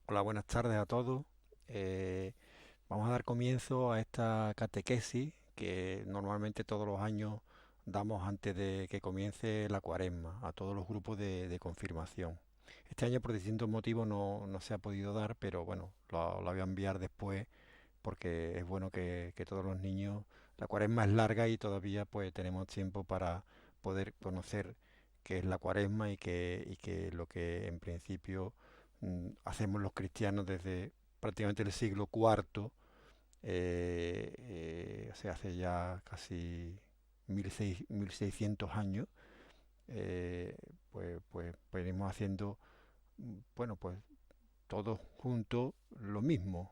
Hola, buenas tardes a todos. Eh, Vamos a dar comienzo a esta catequesis que normalmente todos los años damos antes de que comience la cuaresma a todos los grupos de confirmación. Este año por distintos motivos no se ha podido dar, pero bueno, lo voy a enviar después porque es bueno que todos los niños, la cuaresma es larga y todavía pues tenemos tiempo para poder conocer qué es la cuaresma y que lo que en principio hacemos los cristianos desde prácticamente el siglo cuarto, o sea, hace ya casi 1600 años, pues venimos haciendo, bueno, pues todos juntos lo mismo,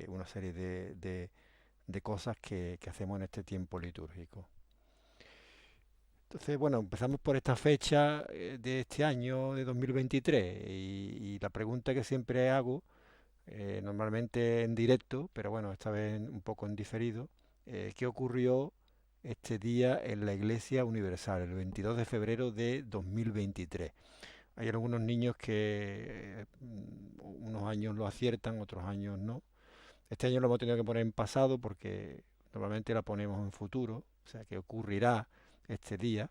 una serie de cosas que hacemos en este tiempo litúrgico. Entonces, bueno, empezamos por esta fecha de este año, de 2023, y la pregunta que siempre hago, normalmente en directo, pero bueno, esta vez un poco en diferido, ¿qué ocurrió este día en la Iglesia Universal, el 22 de febrero de 2023? Hay algunos niños que unos años lo aciertan, otros años no. Este año lo hemos tenido que poner en pasado porque normalmente la ponemos en futuro, o sea que ocurrirá este día,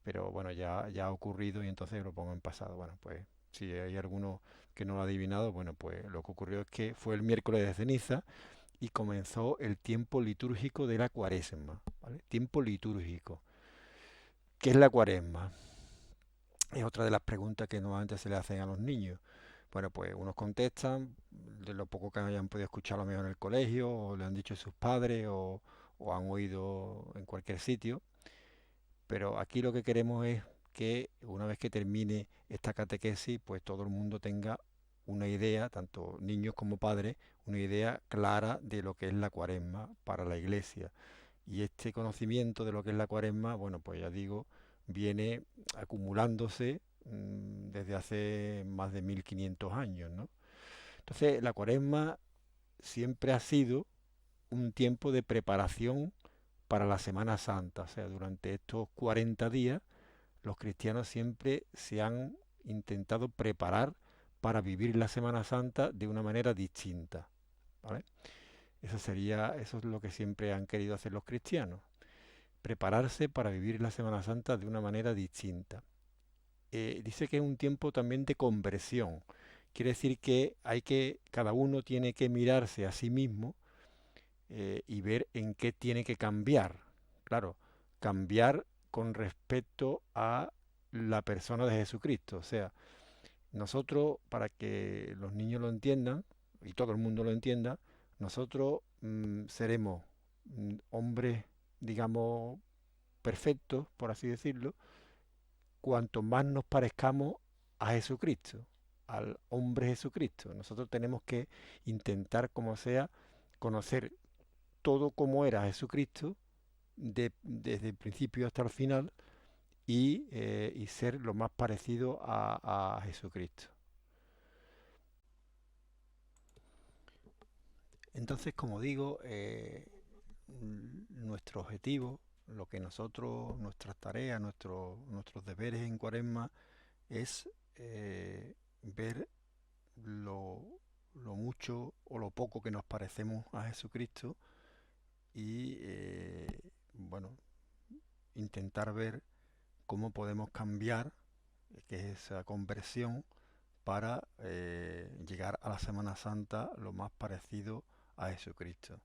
pero bueno, ya ha ocurrido y entonces lo pongo en pasado. Bueno, pues si hay alguno que no lo ha adivinado, bueno, pues lo que ocurrió es que fue el miércoles de ceniza y comenzó el tiempo litúrgico de la cuaresma, ¿vale? Tiempo litúrgico. ¿Qué es la cuaresma? Es otra de las preguntas que normalmente se le hacen a los niños. Bueno, pues unos contestan de lo poco que hayan podido escuchar a lo mejor en el colegio, o le han dicho sus padres, o han oído en cualquier sitio. Pero aquí lo que queremos es que una vez que termine esta catequesis, pues todo el mundo tenga una idea, tanto niños como padres, una idea clara de lo que es la cuaresma para la iglesia. Y este conocimiento de lo que es la cuaresma, bueno, pues ya digo, viene acumulándose desde hace más de 1500 años, ¿no? Entonces, la cuaresma siempre ha sido un tiempo de preparación para la Semana Santa. O sea, durante estos 40 días, los cristianos siempre se han intentado preparar para vivir la Semana Santa de una manera distinta, ¿vale? Eso es lo que siempre han querido hacer los cristianos, prepararse para vivir la Semana Santa de una manera distinta. Dice que es un tiempo también de conversión. Quiere decir que cada uno tiene que mirarse a sí mismo y ver en qué tiene que cambiar. Claro, cambiar con respecto a la persona de Jesucristo. O sea, nosotros, para que los niños lo entiendan y todo el mundo lo entienda, nosotros seremos hombres, digamos, perfectos, por así decirlo, cuanto más nos parezcamos a Jesucristo, al hombre Jesucristo. Nosotros tenemos que intentar, como sea, conocer todo como era Jesucristo desde el principio hasta el final y ser lo más parecido a Jesucristo. Entonces, como digo, nuestro objetivo, lo que nosotros, nuestras tareas, nuestros deberes en Cuaresma es ver lo, lo mucho o lo poco que nos parecemos a Jesucristo y, bueno, intentar ver cómo podemos cambiar, que es esa conversión, para llegar a la Semana Santa lo más parecido a Jesucristo,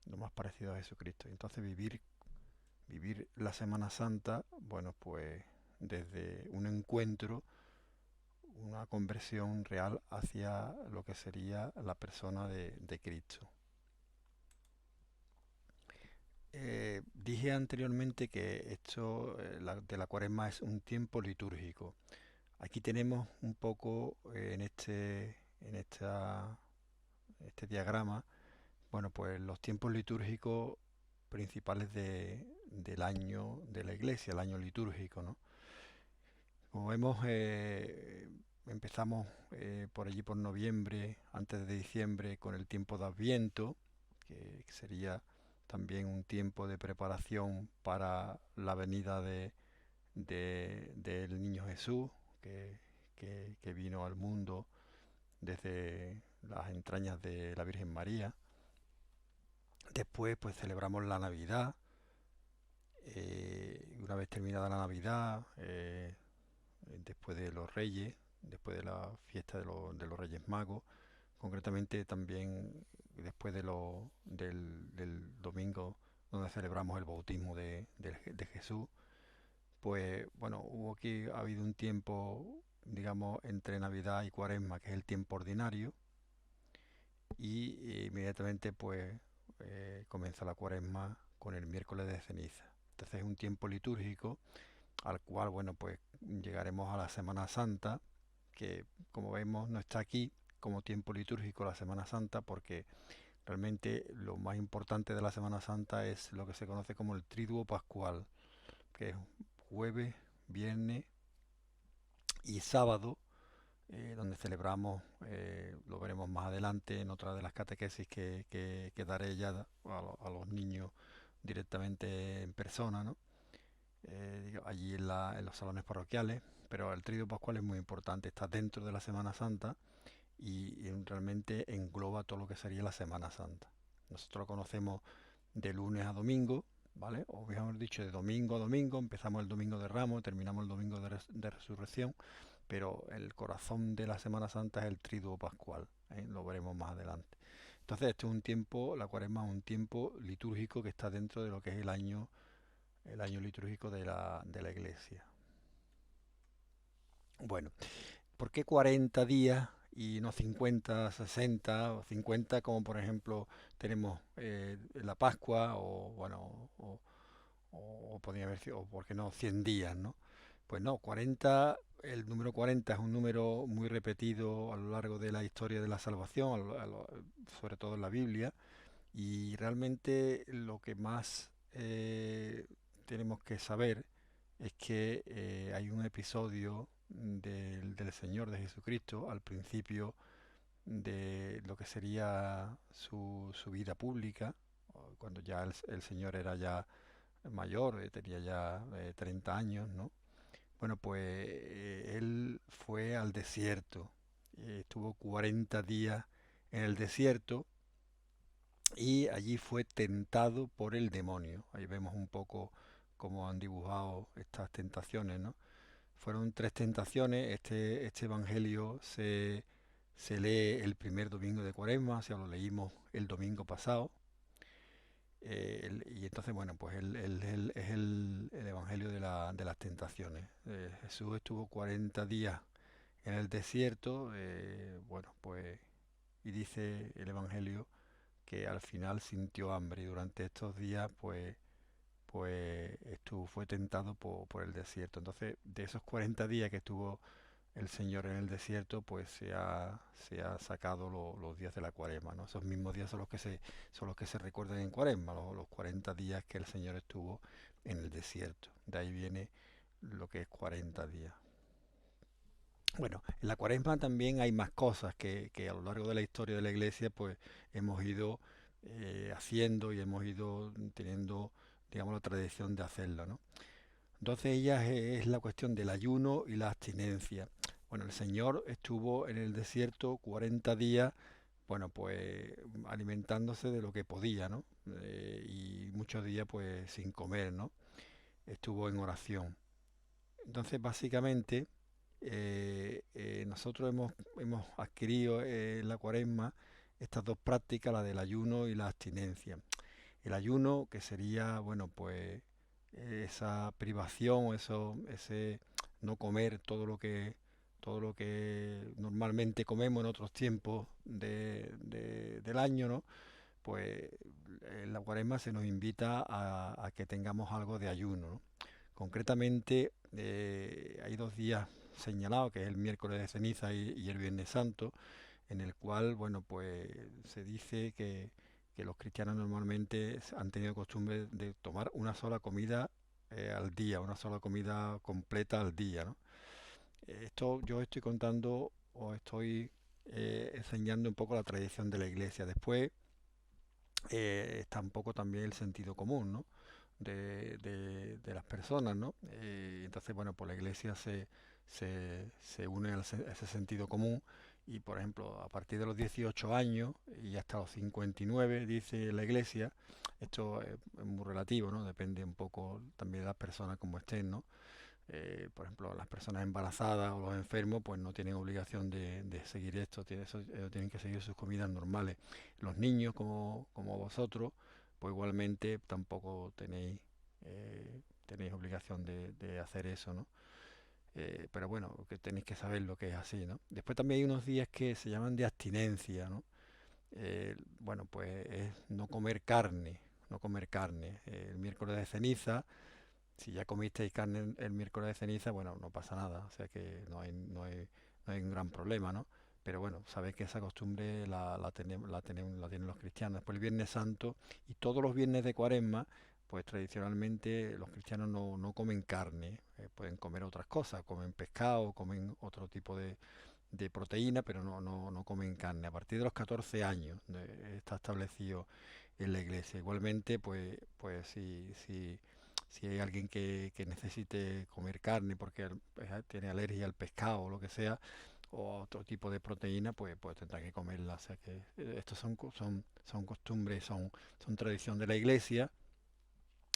lo más parecido a Jesucristo. Entonces vivir la Semana Santa, bueno, pues desde un encuentro, una conversión real hacia lo que sería la persona de Cristo. Dije anteriormente que esto de la cuaresma es un tiempo litúrgico. Aquí tenemos un poco este diagrama, bueno, pues los tiempos litúrgicos principales del año de la iglesia, el año litúrgico, ¿no? Como vemos, empezamos por allí por noviembre, antes de diciembre, con el tiempo de Adviento, que sería también un tiempo de preparación para la venida del niño Jesús, que, que vino al mundo desde las entrañas de la Virgen María. Después pues celebramos la Navidad. Una vez terminada la Navidad, después de los Reyes, después de la fiesta de los Reyes Magos, concretamente también después del domingo donde celebramos el bautismo de Jesús, pues bueno, ha habido un tiempo, digamos, entre Navidad y Cuaresma, que es el tiempo ordinario, y inmediatamente pues comienza la Cuaresma con el miércoles de ceniza. Entonces es un tiempo litúrgico al cual, bueno, pues llegaremos a la Semana Santa, que como vemos no está aquí como tiempo litúrgico la Semana Santa, porque realmente lo más importante de la Semana Santa es lo que se conoce como el Triduo Pascual, que es jueves, viernes y sábado, donde celebramos, lo veremos más adelante en otra de las catequesis que daré ya a los niños directamente en persona, ¿no? Allí en los salones parroquiales, pero el Triduo Pascual es muy importante, está dentro de la Semana Santa y realmente engloba todo lo que sería la Semana Santa. Nosotros lo conocemos de lunes a domingo, ¿vale? O mejor dicho, de domingo a domingo, empezamos el domingo de Ramos, terminamos el domingo de Resurrección, pero el corazón de la Semana Santa es el Triduo Pascual, ¿eh? Lo veremos más adelante. Entonces, este es un tiempo, la Cuaresma es un tiempo litúrgico que está dentro de lo que es el año litúrgico de la Iglesia. Bueno, ¿por qué 40 días y no 50, 60 o 50 como por ejemplo tenemos la Pascua o bueno o podría haber sido, o por qué no 100 días, ¿no? Pues no, 40, el número 40 es un número muy repetido a lo largo de la historia de la salvación, sobre todo en la Biblia, y realmente lo que más tenemos que saber es que hay un episodio del Señor de Jesucristo al principio de lo que sería su vida pública, cuando ya el Señor era ya mayor, tenía ya 30 años, ¿no? Bueno, pues él fue al desierto, estuvo 40 días en el desierto y allí fue tentado por el demonio. Ahí vemos un poco cómo han dibujado estas tentaciones, ¿no? Fueron tres tentaciones. Este evangelio se lee el primer domingo de Cuaresma, o sea, lo leímos el domingo pasado. Y entonces, bueno, pues es el evangelio de las tentaciones. Jesús estuvo 40 días en el desierto, bueno, pues, y dice el evangelio que al final sintió hambre y durante estos días pues fue tentado por el desierto. Entonces, de esos 40 días que estuvo el Señor en el desierto, pues se ha sacado los días de la Cuaresma, ¿no? Esos mismos días son los que se recuerdan en Cuaresma, los 40 días que el Señor estuvo en el desierto. De ahí viene lo que es 40 días. Bueno, en la Cuaresma también hay más cosas que a lo largo de la historia de la Iglesia pues hemos ido haciendo y hemos ido teniendo, digamos, la tradición de hacerla, ¿no? Entonces ella es la cuestión del ayuno y la abstinencia. Bueno, el Señor estuvo en el desierto 40 días, bueno, pues alimentándose de lo que podía, ¿no? Y muchos días pues sin comer, ¿no? Estuvo en oración. Entonces, básicamente, nosotros hemos adquirido en la Cuaresma estas dos prácticas, la del ayuno y la abstinencia. El ayuno, que sería, bueno, pues esa privación, ese no comer todo lo que normalmente comemos en otros tiempos del año, ¿no? Pues en la Cuaresma se nos invita a que tengamos algo de ayuno, ¿no? Concretamente, hay dos días señalados, que es el miércoles de ceniza y el Viernes Santo, en el cual, bueno, pues se dice que los cristianos normalmente han tenido costumbre de tomar una sola comida al día, una sola comida completa al día, ¿no? Esto yo estoy contando o estoy enseñando un poco la tradición de la iglesia. Después está un poco también el sentido común, ¿no? De las personas, ¿no? Entonces, bueno, pues la iglesia se une a ese sentido común Y por ejemplo, a partir de los 18 años y hasta los 59, dice la Iglesia, esto es muy relativo, ¿no? Depende un poco también de las personas como estén, ¿no? Por ejemplo, las personas embarazadas o los enfermos, pues no tienen obligación de seguir esto, tienen que seguir sus comidas normales. Los niños, como vosotros, pues igualmente tampoco tenéis obligación de hacer eso, ¿no? Pero bueno, que tenéis que saber lo que es así, ¿no? Después también hay unos días que se llaman de abstinencia, ¿no? Bueno, pues es no comer carne, no comer carne. El miércoles de ceniza, si ya comisteis carne el miércoles de ceniza, bueno, no pasa nada, o sea que no hay un gran problema, ¿no? Pero bueno, sabéis que esa costumbre la tienen los cristianos. Después el Viernes Santo y todos los viernes de Cuaresma, pues tradicionalmente los cristianos no comen carne, pueden comer otras cosas, comen pescado, comen otro tipo de proteína, pero no comen carne. A partir de los 14 años está establecido en la iglesia. Igualmente, pues si hay alguien que necesite comer carne porque tiene alergia al pescado o lo que sea, o a otro tipo de proteína, pues tendrá que comerla. O sea que estos son costumbres, son tradición de la iglesia,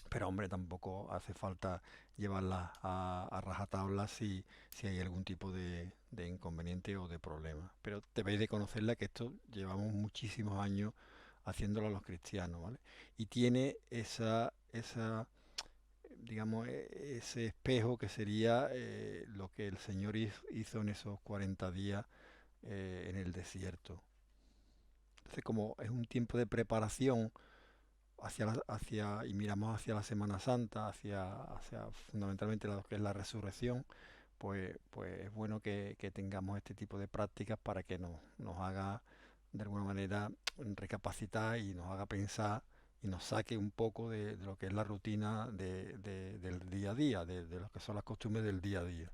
pero hombre, tampoco hace falta llevarlas a rajatabla si hay algún tipo de inconveniente o de problema. Pero debéis de conocerla que esto llevamos muchísimos años haciéndolo a los cristianos, ¿vale? Y tiene esa digamos, ese espejo que sería lo que el Señor hizo en esos 40 días en el desierto. Entonces, como es un tiempo de preparación y miramos hacia la Semana Santa, hacia fundamentalmente lo que es la resurrección, pues es bueno que tengamos este tipo de prácticas para que nos haga de alguna manera recapacitar y nos haga pensar y nos saque un poco de lo que es la rutina del día a día, de lo que son las costumbres del día a día.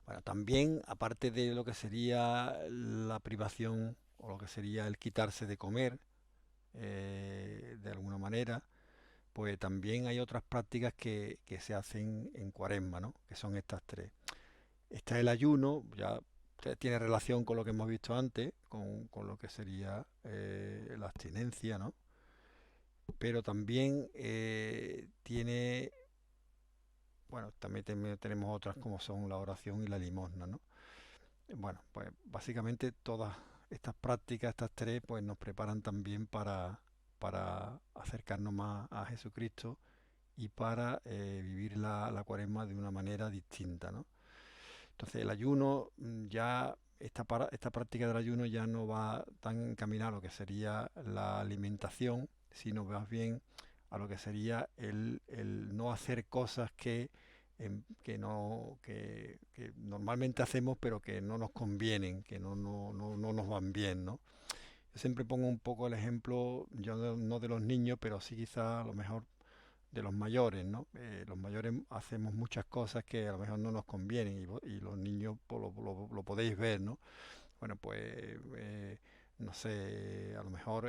Bueno, también, aparte de lo que sería la privación o lo que sería el quitarse de comer, de alguna manera, pues también hay otras prácticas que se hacen en Cuaresma, ¿no? Que son estas tres. Está el ayuno, ya tiene relación con lo que hemos visto antes, con lo que sería la abstinencia, ¿no? Pero también bueno, también tenemos otras como son la oración y la limosna, ¿no? Bueno, pues básicamente todas estas prácticas, estas tres, pues nos preparan también para acercarnos más a Jesucristo y para vivir la cuaresma de una manera distinta, ¿no? Entonces el ayuno esta práctica del ayuno ya no va tan encaminada a lo que sería la alimentación, sino más bien a lo que sería el no hacer cosas que normalmente hacemos pero que no nos convienen, que no nos van bien, ¿no? Yo siempre pongo un poco el ejemplo, yo no de los niños, pero sí quizá a lo mejor de los mayores, ¿no? Los mayores hacemos muchas cosas que a lo mejor no nos convienen y los niños pues, lo podéis ver, ¿no? Bueno, pues no sé, a lo mejor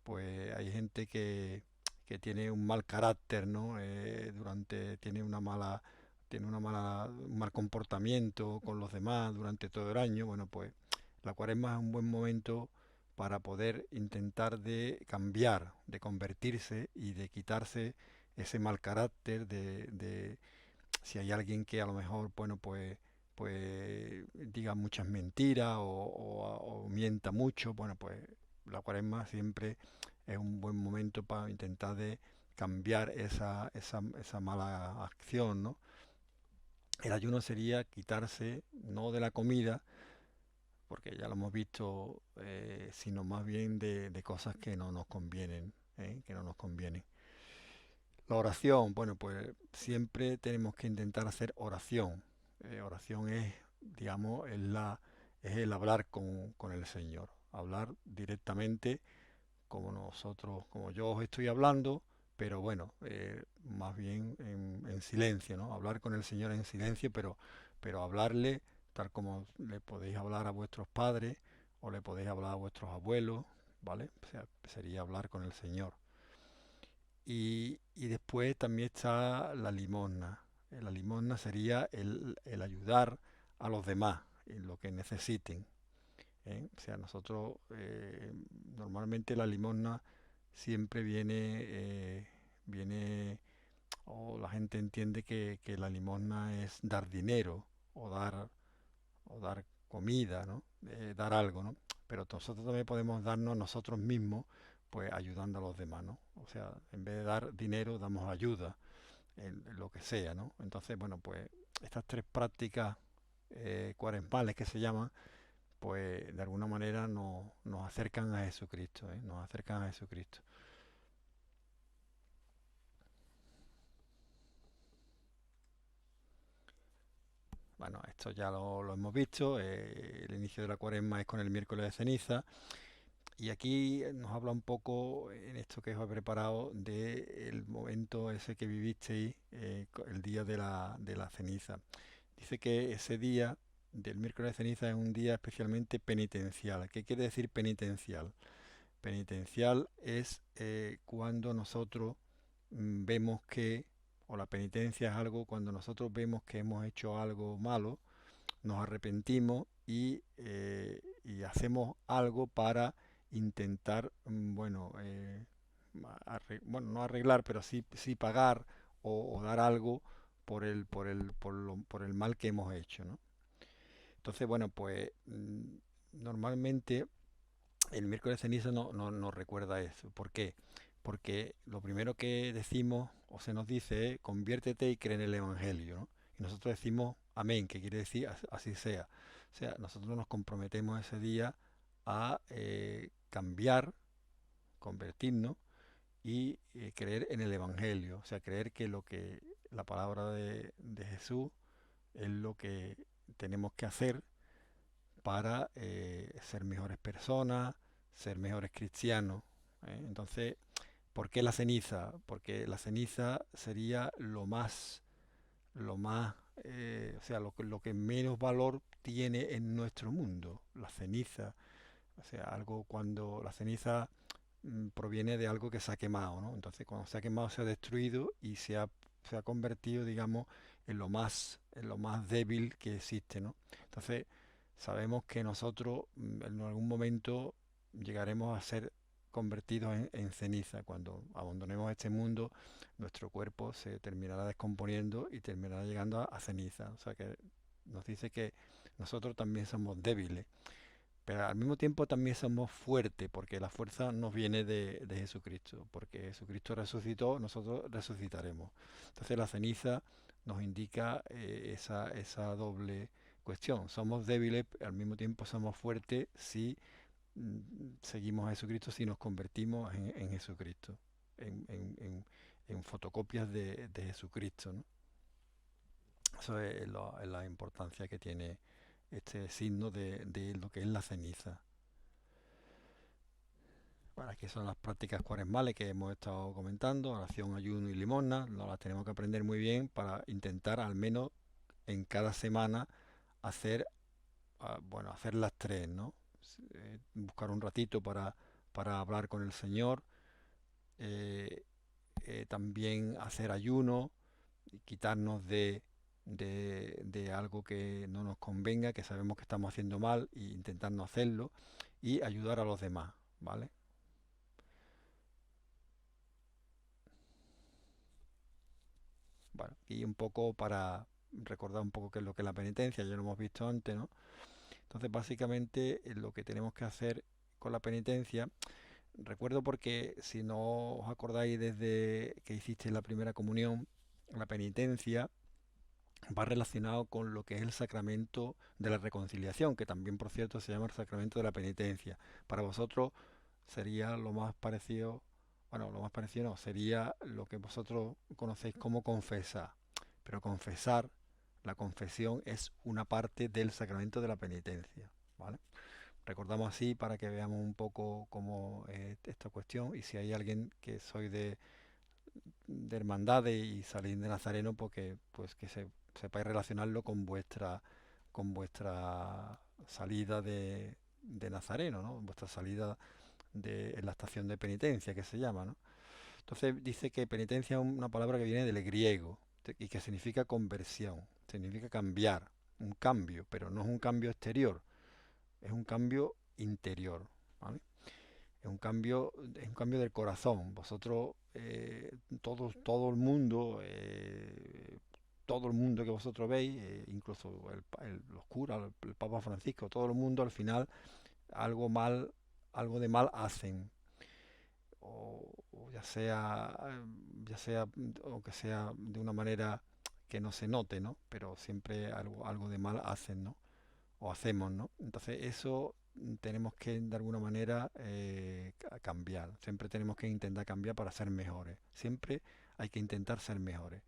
pues hay gente que tiene un mal carácter, ¿no? Un mal comportamiento con los demás durante todo el año. Bueno, pues la cuaresma es un buen momento para poder intentar de cambiar, de convertirse y de quitarse ese mal carácter de si hay alguien que a lo mejor, bueno, pues diga muchas mentiras o mienta mucho, bueno, pues la cuaresma siempre es un buen momento para intentar de cambiar esa mala acción, ¿no? El ayuno sería quitarse no de la comida, porque ya lo hemos visto, sino más bien de cosas que no nos convienen, que no nos convienen. La oración, bueno, pues siempre tenemos que intentar hacer oración. Oración es, digamos, es el hablar con el Señor. Hablar directamente como nosotros, como yo os estoy hablando, pero bueno, más bien en silencio, ¿no? Hablar con el Señor en silencio, pero hablarle tal como le podéis hablar a vuestros padres o le podéis hablar a vuestros abuelos, ¿vale? O sea, sería hablar con el Señor. Y después también está la limosna. La limosna sería el ayudar a los demás. en lo que necesiten. O sea, nosotros normalmente la limosna siempre viene, o la gente entiende que la limosna es dar dinero o dar comida, ¿no? Dar algo, ¿no? Pero nosotros también podemos darnos nosotros mismos, pues ayudando a los demás, ¿no? O sea, en vez de dar dinero, damos ayuda, en lo que sea, ¿no? Entonces, bueno, pues estas tres prácticas cuaresmales que se llaman, pues de alguna manera nos acercan a Jesucristo, ¿eh? Nos acercan a Jesucristo. Bueno, esto ya lo hemos visto, el inicio de la cuaresma es con el miércoles de ceniza, y aquí nos habla un poco en esto que os he preparado del momento ese que vivisteis, el día de la ceniza. Dice que ese día del miércoles de ceniza es un día especialmente penitencial. ¿Qué quiere decir penitencial? Penitencial es cuando nosotros vemos que, o la penitencia es algo cuando nosotros vemos que hemos hecho algo malo, nos arrepentimos y hacemos algo para intentar, bueno, bueno, no arreglar, pero sí pagar o dar algo por el mal que hemos hecho, ¿no? Entonces, bueno, pues normalmente el miércoles de ceniza no nos recuerda eso. ¿Por qué? Porque lo primero que decimos o se nos dice es conviértete y cree en el Evangelio, ¿no? Y nosotros decimos amén, que quiere decir así sea. O sea, nosotros nos comprometemos ese día a cambiar, convertirnos y creer en el Evangelio. O sea, creer que lo que la palabra de Jesús es lo que tenemos que hacer para ser mejores personas, ser mejores cristianos. Entonces, ¿por qué la ceniza? Porque la ceniza sería o sea, lo que menos valor tiene en nuestro mundo, la ceniza. O sea, algo cuando la ceniza proviene de algo que se ha quemado, ¿no? Entonces, cuando se ha quemado, se ha destruido y se ha convertido, digamos, en lo más débil que existe, ¿no? Entonces, sabemos que nosotros en algún momento llegaremos a ser convertidos en ceniza. Cuando abandonemos este mundo, nuestro cuerpo se terminará descomponiendo y terminará llegando a ceniza. O sea que nos dice que nosotros también somos débiles, pero al mismo tiempo también somos fuertes, porque la fuerza nos viene de Jesucristo, porque Jesucristo resucitó, nosotros resucitaremos. Entonces la ceniza nos indica esa doble cuestión. Somos débiles, al mismo tiempo somos fuertes si seguimos a Jesucristo, si nos convertimos en Jesucristo, en fotocopias de Jesucristo, ¿no? Eso es la importancia que tiene este signo de lo que es la ceniza. Bueno, aquí son las prácticas cuaresmales que hemos estado comentando, oración, ayuno y limosna. Nos las tenemos que aprender muy bien para intentar al menos en cada semana hacer, bueno, hacer las tres, ¿no? Buscar un ratito para hablar con el Señor, eh, también hacer ayuno, y quitarnos de algo que no nos convenga, que sabemos que estamos haciendo mal, e intentar no hacerlo, y ayudar a los demás, ¿vale? Bueno, y un poco para recordar un poco qué es lo que es la penitencia, ya lo hemos visto antes, ¿no? Entonces, básicamente, lo que tenemos que hacer con la penitencia, recuerdo porque si no os acordáis desde que hicisteis la primera comunión, la penitencia va relacionado con lo que es el sacramento de la reconciliación, que también, por cierto, se llama el sacramento de la penitencia. Para vosotros sería lo más parecido, bueno, lo más parecido no, sería lo que vosotros conocéis como confesar. Pero confesar, la confesión es una parte del sacramento de la penitencia, ¿vale? Recordamos así para que veamos un poco cómo es esta cuestión, y si hay alguien que soy de hermandades y salís de Nazareno, porque pues que sepáis relacionarlo con vuestra salida de Nazareno, ¿no? Vuestra salida en la estación de penitencia, que se llama, ¿no? Entonces dice que penitencia es una palabra que viene del griego y que significa conversión, significa cambiar. un cambio, pero no es un cambio exterior, es un cambio interior, ¿vale? Es un cambio del corazón. Vosotros, todo el mundo que vosotros veis, incluso los curas, el Papa Francisco, todo el mundo al final algo mal, algo de mal hacen, o ya sea, o que sea de una manera que no se note, ¿no? Pero siempre algo de mal hacen, ¿no? O hacemos, ¿no? Entonces eso tenemos que de alguna manera cambiar. Siempre tenemos que intentar cambiar para ser mejores. Siempre hay que intentar ser mejores.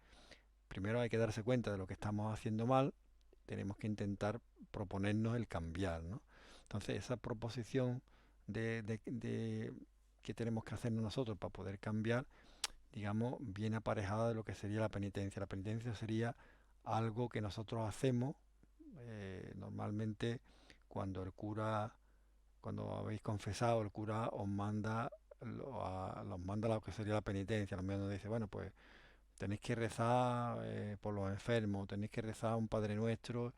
Primero hay que darse cuenta de lo que estamos haciendo mal. Tenemos que intentar proponernos el cambiar, ¿no? Entonces esa proposición que tenemos que hacernos nosotros para poder cambiar, digamos, viene aparejada de lo que sería la penitencia. La penitencia sería algo que nosotros hacemos normalmente cuando cuando habéis confesado, el cura os manda los manda lo que sería la penitencia. Lo nos dice, bueno, pues tenéis que rezar por los enfermos, tenéis que rezar un Padre Nuestro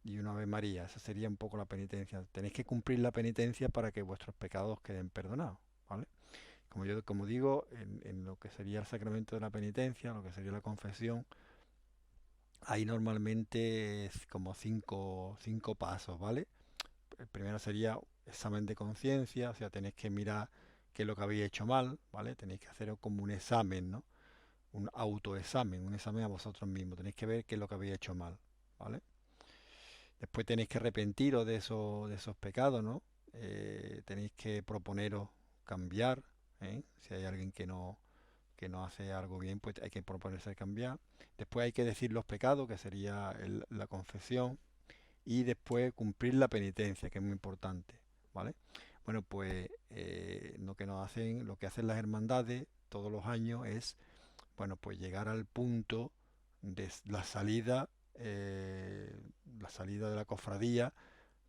y una Ave María. Esa sería un poco la penitencia. Tenéis que cumplir la penitencia para que vuestros pecados queden perdonados, ¿vale? Como digo, en lo que sería el sacramento de la penitencia, lo que sería la confesión, hay normalmente es como cinco pasos, ¿vale? El primero sería examen de conciencia, o sea, tenéis que mirar qué es lo que habéis hecho mal, ¿vale? Tenéis que hacer como un examen, ¿no? Un autoexamen, un examen a vosotros mismos. Tenéis que ver qué es lo que habéis hecho mal, ¿vale? Después tenéis que arrepentiros de esos pecados, ¿no? Tenéis que proponeros cambiar, ¿eh? Si hay alguien que no hace algo bien, pues hay que proponerse cambiar. Después hay que decir los pecados, que sería la confesión, y después cumplir la penitencia, que es muy importante, ¿vale? Bueno, pues lo que hacen las hermandades todos los años es, bueno, pues llegar al punto de la salida de la cofradía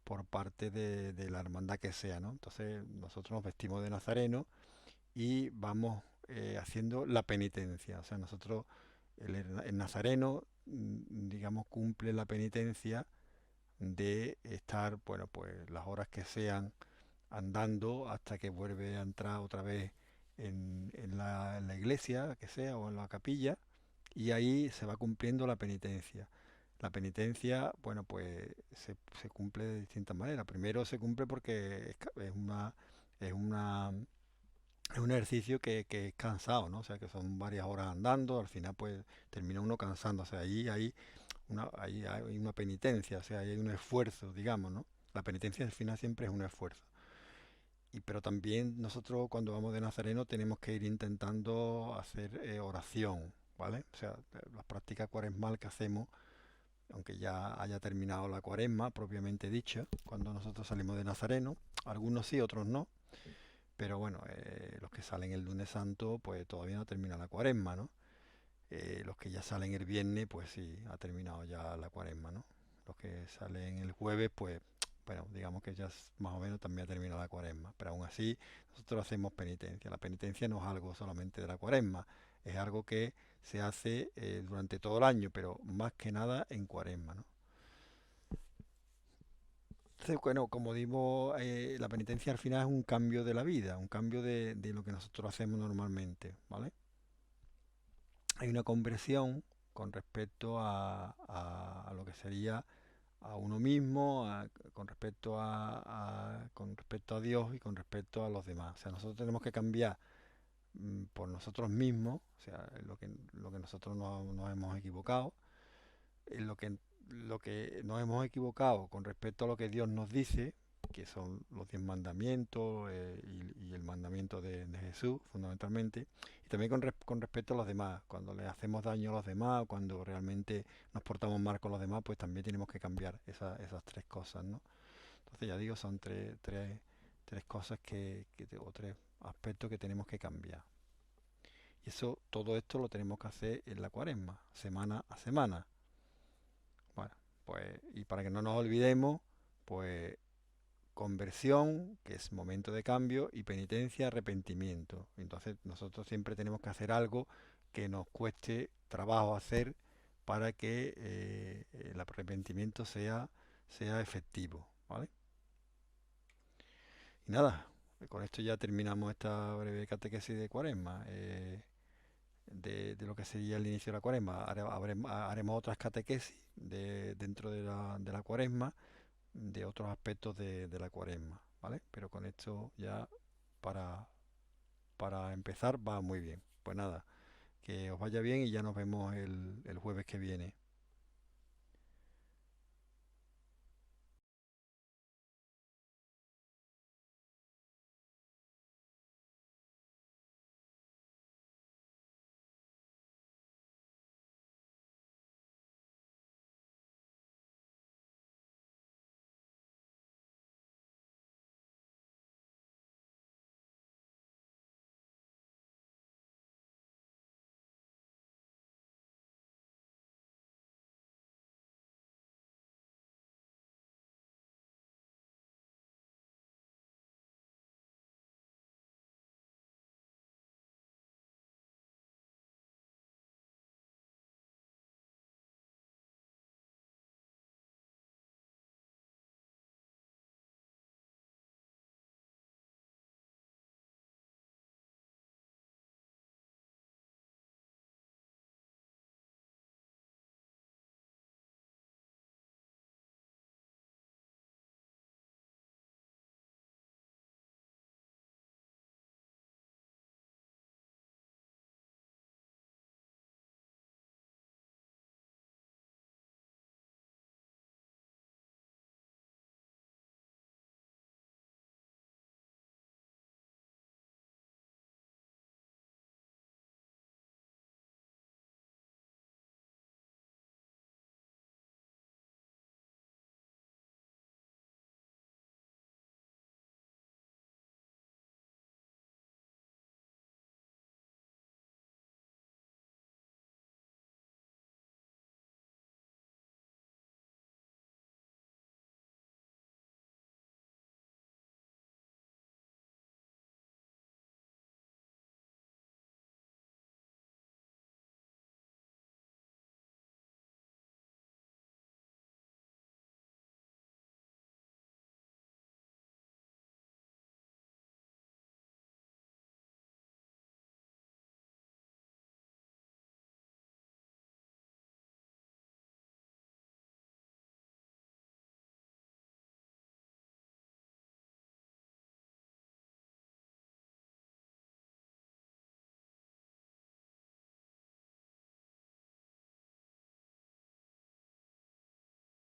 por parte de la hermandad que sea, ¿no? Entonces nosotros nos vestimos de nazareno y vamos haciendo la penitencia. O sea, el nazareno, digamos, cumple la penitencia de estar, bueno, pues las horas que sean andando hasta que vuelve a entrar otra vez en la iglesia, que sea, o en la capilla, y ahí se va cumpliendo la penitencia. La penitencia, bueno, pues se cumple de distintas maneras. Primero se cumple porque es una, es un ejercicio que es cansado, ¿no? O sea, que son varias horas andando, al final pues termina uno cansando. O sea, ahí hay una penitencia, o sea, ahí hay un esfuerzo, digamos, ¿no? La penitencia al final siempre es un esfuerzo. Pero también nosotros cuando vamos de Nazareno tenemos que ir intentando hacer oración, ¿vale? O sea, las prácticas cuaresmal que hacemos, aunque ya haya terminado la cuaresma propiamente dicha, cuando nosotros salimos de Nazareno, algunos sí, otros no, pero bueno, los que salen el lunes santo, pues todavía no termina la cuaresma, ¿no? Los que ya salen el viernes, pues sí, ha terminado ya la cuaresma, ¿no? Los que salen el jueves, pues, bueno, digamos que ya más o menos también ha terminado la cuaresma. Pero aún así, nosotros hacemos penitencia. La penitencia no es algo solamente de la cuaresma, es algo que se hace durante todo el año, pero más que nada en cuaresma, ¿no? Entonces, bueno, como digo, la penitencia al final es un cambio de la vida, un cambio de lo que nosotros hacemos normalmente, ¿vale? Hay una conversión con respecto a lo que sería a uno mismo, con respecto a Dios y con respecto a los demás. O sea, nosotros tenemos que cambiar por nosotros mismos, o sea, lo que nosotros nos hemos equivocado, en lo que nos hemos equivocado con respecto a lo que Dios nos dice, que son los 10 mandamientos y el mandamiento de Jesús, fundamentalmente, y también con respecto a los demás. Cuando le hacemos daño a los demás, cuando realmente nos portamos mal con los demás, pues también tenemos que cambiar esas tres cosas, ¿no? Entonces ya digo, son tres cosas o tres aspectos que tenemos que cambiar. Y todo esto lo tenemos que hacer en la cuaresma, semana a semana. Bueno, pues, y para que no nos olvidemos, pues conversión, que es momento de cambio, y penitencia, arrepentimiento. Entonces nosotros siempre tenemos que hacer algo que nos cueste trabajo hacer para que el arrepentimiento sea efectivo, ¿vale? Y nada, con esto ya terminamos esta breve catequesis de Cuaresma, de lo que sería el inicio de la Cuaresma. Haremos otras catequesis dentro de la Cuaresma, de otros aspectos de la Cuaresma, ¿vale? Pero con esto ya para, para empezar va muy bien. Pues nada, que os vaya bien y ya nos vemos el jueves que viene.